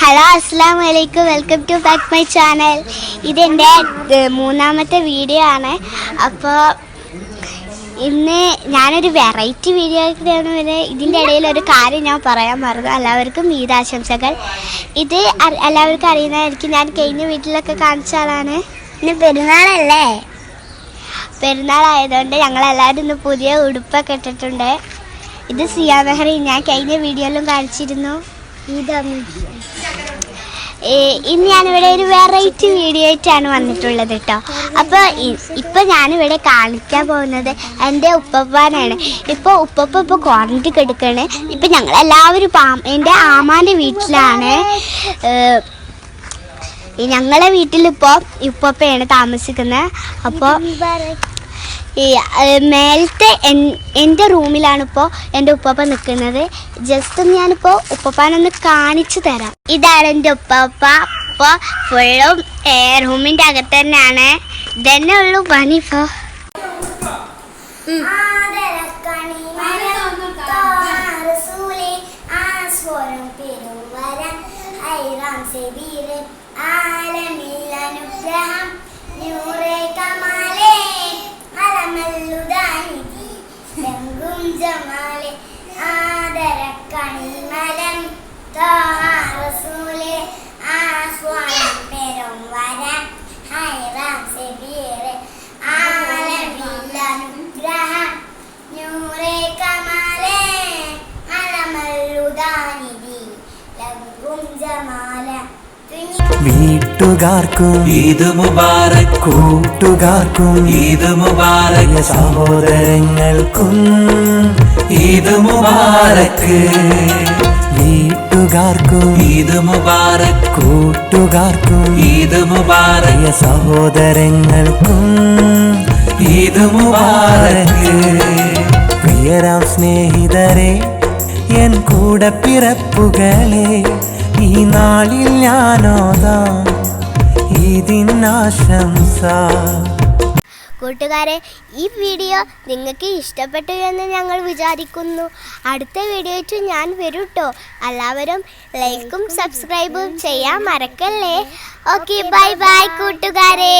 Hello, അസ്സലാമു അലൈക്കും. Welcome to back my channel. ഇതെൻ്റെ മൂന്നാമത്തെ വീഡിയോ ആണ്. അപ്പോൾ ഇന്ന് ഞാനൊരു വെറൈറ്റി വീഡിയോ ആയിട്ടാണ് വരുന്നത്. ഇതിൻ്റെ ഇടയിൽ ഒരു കാര്യം ഞാൻ പറയാൻ മറന്നു. എല്ലാവർക്കും ഈദാശംസകൾ. ഇത് എല്ലാവർക്കും അറിയുന്നതായിരിക്കും. ഞാൻ കഴിഞ്ഞ വീട്ടിലൊക്കെ കാണിച്ച ആളാണ്. ഇന്ന് പെരുന്നാളല്ലേ, പെരുന്നാളായതുകൊണ്ട് ഞങ്ങളെല്ലാവരും ഇന്ന് പുതിയ ഉടുപ്പൊക്കെ ഇട്ടിട്ടുണ്ട്. ഇത് സിയാ മെഹറി, ഞാൻ കഴിഞ്ഞ വീഡിയോയിലും കാണിച്ചിരുന്നു. ഇന്ന് ഞാനിവിടെ ഒരു വെറൈറ്റി വീഡിയോ ആയിട്ടാണ് വന്നിട്ടുള്ളത് കേട്ടോ. അപ്പോൾ ഇപ്പം ഞാനിവിടെ കാണിക്കാൻ പോകുന്നത് എൻ്റെ ഉപ്പപ്പാനാണ്. ഇപ്പോൾ ഉപ്പപ്പ ക്വാറന്റൈൻ എടുക്കുകയാണ്. ഇപ്പം ഞങ്ങളെല്ലാവരും എൻ്റെ ആമാൻ്റെ വീട്ടിലാണ്. ഞങ്ങളെ വീട്ടിലിപ്പോൾ ഉപ്പപ്പയാണ് താമസിക്കുന്നത്. അപ്പോൾ മേലത്തെ എൻ്റെ റൂമിലാണിപ്പോൾ എൻ്റെ ഉപ്പപ്പ നിൽക്കുന്നത്. ജസ്റ്റ് ഞാനിപ്പോൾ ഉപ്പപ്പാനൊന്ന് കാണിച്ചു തരാം. ഇതാണ് എൻ്റെ ഉപ്പപ്പ. അപ്പോൾ ഫുള്ളും റൂമിൻ്റെ അകത്ത് തന്നെയാണ്. ഇതന്നെ ഉള്ളൂ പണി. ഇപ്പോൾ വീട്ടുകാർക്കും ഈദ് മുബാറക്, കൂട്ടുകാർക്കും ഈദ് മുബാറക്, സഹോദരങ്ങൾക്കും ഈദ് മുബാറക്. വീട്ടുകാർക്കും ഈദ് മുബാറക്, കൂട്ടുകാർക്കും ഈദ് മുബാറക്, സഹോദരങ്ങൾക്കും ഈദ് മുബാറക്. പ്രിയരാം സ്നേഹിതരെ, എൻ കൂടെ പിറപ്പുകളെ, ഈ നാളിൽ ഞാനോദാം ഈദിനാശംസ. കൂട്ടുകാരെ, ഈ വീഡിയോ നിങ്ങൾക്ക് ഇഷ്ടപ്പെട്ടു എന്ന് ഞങ്ങൾ വിചാരിക്കുന്നു. അടുത്ത വീഡിയോയ്ക്ക് ഞാൻ വരും കേട്ടോ. എല്ലാവരും ലൈക്കും സബ്സ്ക്രൈബും ചെയ്യാൻ മറക്കല്ലേ. ഓക്കെ, ബൈ ബൈ കൂട്ടുകാരെ.